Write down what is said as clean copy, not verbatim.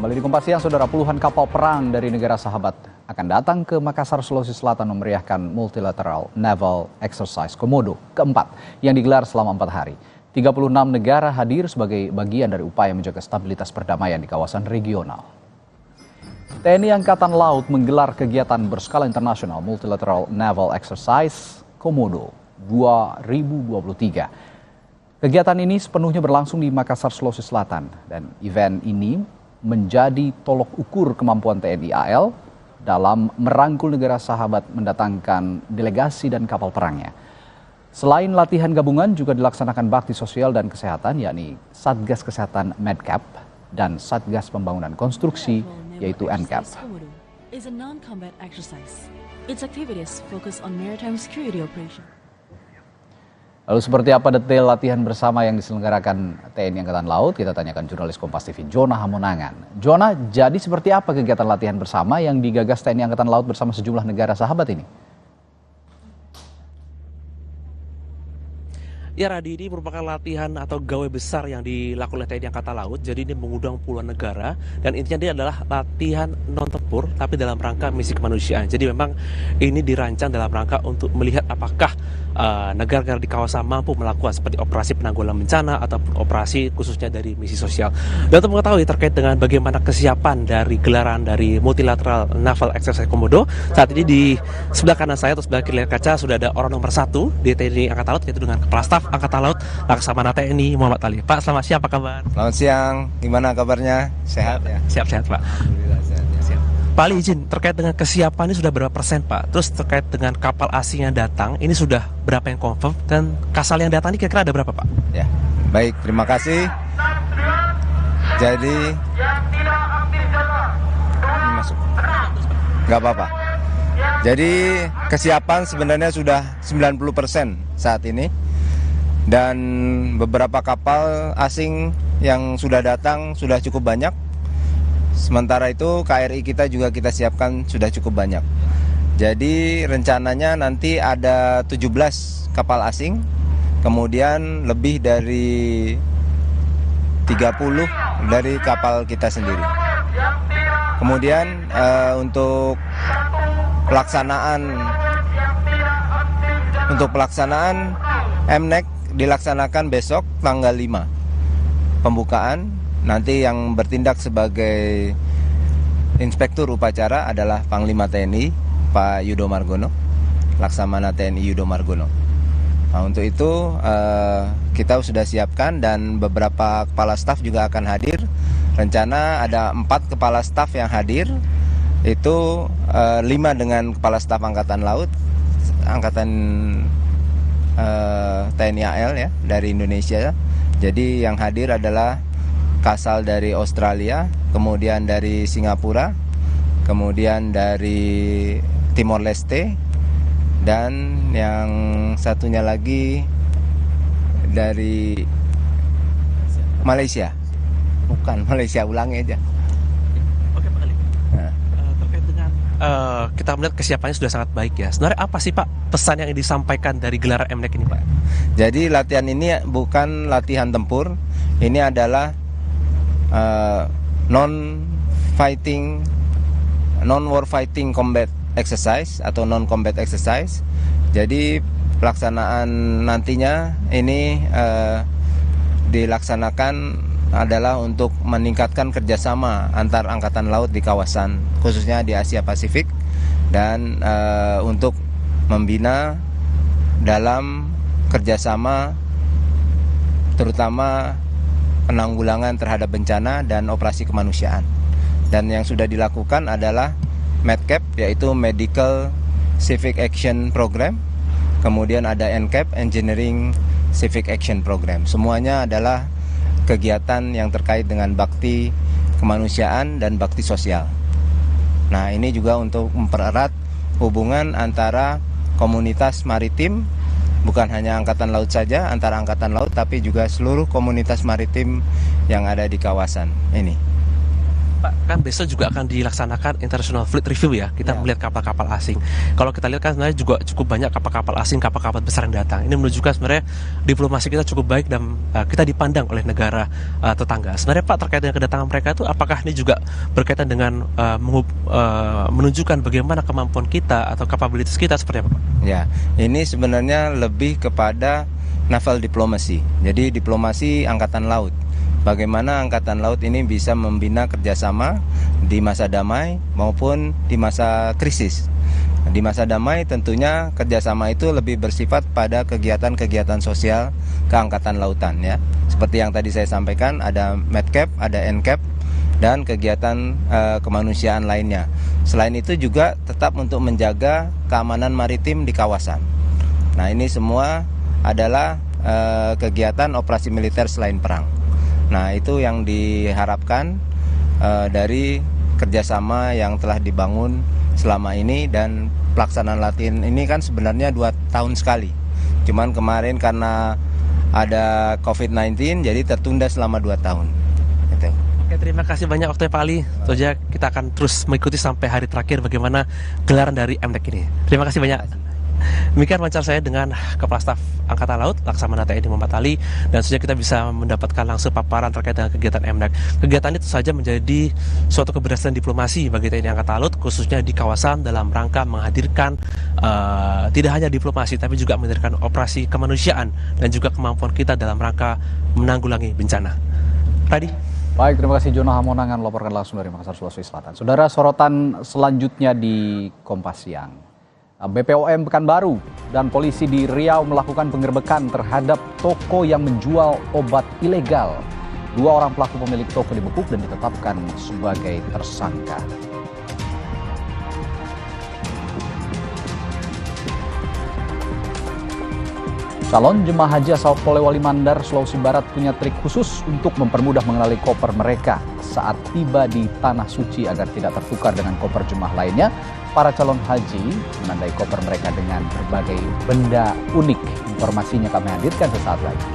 Kembali di Kompas Siang, saudara, puluhan kapal perang dari negara sahabat akan datang ke Makassar, Sulawesi Selatan memeriahkan Multilateral Naval Exercise Komodo keempat yang digelar selama 4 hari. 36 negara hadir sebagai bagian dari upaya menjaga stabilitas perdamaian di kawasan regional. TNI Angkatan Laut menggelar kegiatan berskala internasional Multilateral Naval Exercise Komodo 2023. Kegiatan ini sepenuhnya berlangsung di Makassar, Sulawesi Selatan, dan event ini menjadi tolok ukur kemampuan TNI AL dalam merangkul negara sahabat mendatangkan delegasi dan kapal perangnya. Selain latihan gabungan, juga dilaksanakan bakti sosial dan kesehatan, yakni Satgas Kesehatan Medcap dan Satgas Pembangunan Konstruksi, yaitu NCAP. Lalu seperti apa detail latihan bersama yang diselenggarakan TNI Angkatan Laut? Kita tanyakan jurnalis Kompas TV Jona Hamonangan. Jona, jadi seperti apa kegiatan latihan bersama yang digagas TNI Angkatan Laut bersama sejumlah negara sahabat ini? Ya, Radi, ini merupakan latihan atau gawe besar yang dilakukan oleh TNI Angkatan Laut. Jadi ini mengundang puluhan negara dan intinya dia adalah latihan non-tempur tapi dalam rangka misi kemanusiaan. Jadi memang ini dirancang dalam rangka untuk melihat apakah negara-negara di kawasan mampu melakukan seperti operasi penanggulangan bencana ataupun operasi khususnya dari misi sosial. Dan untuk mengetahui terkait dengan bagaimana kesiapan dari gelaran dari Multilateral Naval Exercise Komodo, saat ini di sebelah kanan saya atau sebelah kiri layar kaca sudah ada orang nomor 1 di TNI Angkatan Laut, yaitu dengan Kepala Staf Angkatan Laut Laksamana TNI Muhammad Ali. Pak, selamat siang, apa kabar? Selamat siang, gimana kabarnya? Sehat ya? Siap-siap, Pak. Alhamdulillah sehat ya. Siap. Pak Ali, izin, terkait dengan kesiapan ini sudah berapa persen, Pak? Terus terkait dengan kapal asing yang datang, ini sudah berapa yang confirm? Dan kasal yang datang ini kira-kira ada berapa, Pak? Ya, baik, terima kasih. Jadi, ini masuk. Nggak apa-apa. Jadi, kesiapan sebenarnya sudah 90% saat ini. Dan beberapa kapal asing yang sudah datang sudah cukup banyak. Sementara itu KRI kita juga kita siapkan sudah cukup banyak. Jadi rencananya nanti ada 17 kapal asing, kemudian lebih dari 30 dari kapal kita sendiri. Kemudian untuk pelaksanaan MNEC dilaksanakan besok tanggal 5 pembukaan. Nanti yang bertindak sebagai inspektur upacara adalah Panglima TNI Pak Yudo Margono, Laksamana TNI Yudo Margono. Nah, untuk itu kita sudah siapkan dan beberapa kepala staf juga akan hadir. Rencana ada 4 kepala staf yang hadir, itu 5 dengan kepala staf Angkatan Laut, Angkatan TNI AL ya dari Indonesia. Jadi yang hadir adalah Kasal dari Australia, kemudian dari Singapura, kemudian dari Timor Leste, dan yang satunya lagi dari Malaysia. Bukan Malaysia, ulangi aja. Oke, Pak Ali. Terkait dengan kita melihat kesiapannya sudah sangat baik ya. Sebenarnya apa sih, Pak, pesan yang disampaikan dari gelaran MNEC ini, Pak? Jadi latihan ini bukan latihan tempur, ini adalah non-war fighting combat exercise atau non-combat exercise. Jadi pelaksanaan nantinya ini dilaksanakan adalah untuk meningkatkan kerjasama antar angkatan laut di kawasan, khususnya di Asia Pasifik, dan untuk membina dalam kerjasama terutama penanggulangan terhadap bencana dan operasi kemanusiaan. Dan yang sudah dilakukan adalah MEDCAP, yaitu Medical Civic Action Program. Kemudian ada NCAP, Engineering Civic Action Program. Semuanya adalah kegiatan yang terkait dengan bakti kemanusiaan dan bakti sosial. Nah, ini juga untuk mempererat hubungan antara komunitas maritim, bukan hanya Angkatan Laut saja, antara Angkatan Laut, tapi juga seluruh komunitas maritim yang ada di kawasan ini. Pak, kan besok juga akan dilaksanakan International Fleet Review ya. Kita Ya. melihat kapal-kapal asing. Kalau kita lihat kan sebenarnya juga cukup banyak kapal-kapal asing, kapal-kapal besar yang datang. Ini menunjukkan sebenarnya diplomasi kita cukup baik dan kita dipandang oleh negara tetangga. Sebenarnya Pak, terkait dengan kedatangan mereka itu, apakah ini juga berkaitan dengan menunjukkan bagaimana kemampuan kita atau kapabilitas kita seperti apa Pak? Ya, ini sebenarnya lebih kepada naval diplomasi. Jadi diplomasi angkatan laut. Bagaimana angkatan laut ini bisa membina kerjasama di masa damai maupun di masa krisis. Di masa damai tentunya kerjasama itu lebih bersifat pada kegiatan-kegiatan sosial keangkatan lautan ya. Seperti yang tadi saya sampaikan, ada Medcap, ada NCAP, dan kegiatan kemanusiaan lainnya. Selain itu juga tetap untuk menjaga keamanan maritim di kawasan. Nah, ini semua adalah kegiatan operasi militer selain perang. Nah, itu yang diharapkan dari kerjasama yang telah dibangun selama ini, dan pelaksanaan latihan ini kan sebenarnya 2 tahun sekali. Cuman kemarin karena ada COVID-19 jadi tertunda selama 2 tahun. Gitu. Oke, terima kasih banyak waktunya Pak Ali. Tentunya kita akan terus mengikuti sampai hari terakhir bagaimana gelaran dari MNEC ini. Terima kasih banyak. Demikian wawancara saya dengan Kepala Staf Angkatan Laut Laksamana TNI Muhammad Ali, dan sejak kita bisa mendapatkan langsung paparan terkait dengan kegiatan MNEC. Kegiatan itu saja menjadi suatu keberhasilan diplomasi bagi TNI Angkatan Laut, khususnya di kawasan dalam rangka menghadirkan tidak hanya diplomasi tapi juga menghadirkan operasi kemanusiaan dan juga kemampuan kita dalam rangka menanggulangi bencana. Radi. Baik, terima kasih Jono Hamonangan melaporkan langsung dari Makassar, Sulawesi Selatan. Saudara, sorotan selanjutnya di Kompas Siang. BPOM Pekanbaru dan polisi di Riau melakukan penggerbekan terhadap toko yang menjual obat ilegal. 2 orang pelaku pemilik toko dibekuk dan ditetapkan sebagai tersangka. Calon jemaah haji asal Polewali Mandar, Sulawesi Barat punya trik khusus untuk mempermudah mengenali koper mereka saat tiba di Tanah Suci agar tidak tertukar dengan koper jemaah lainnya. Para calon haji menandai koper mereka dengan berbagai benda unik. Informasinya kami hadirkan sesaat lagi.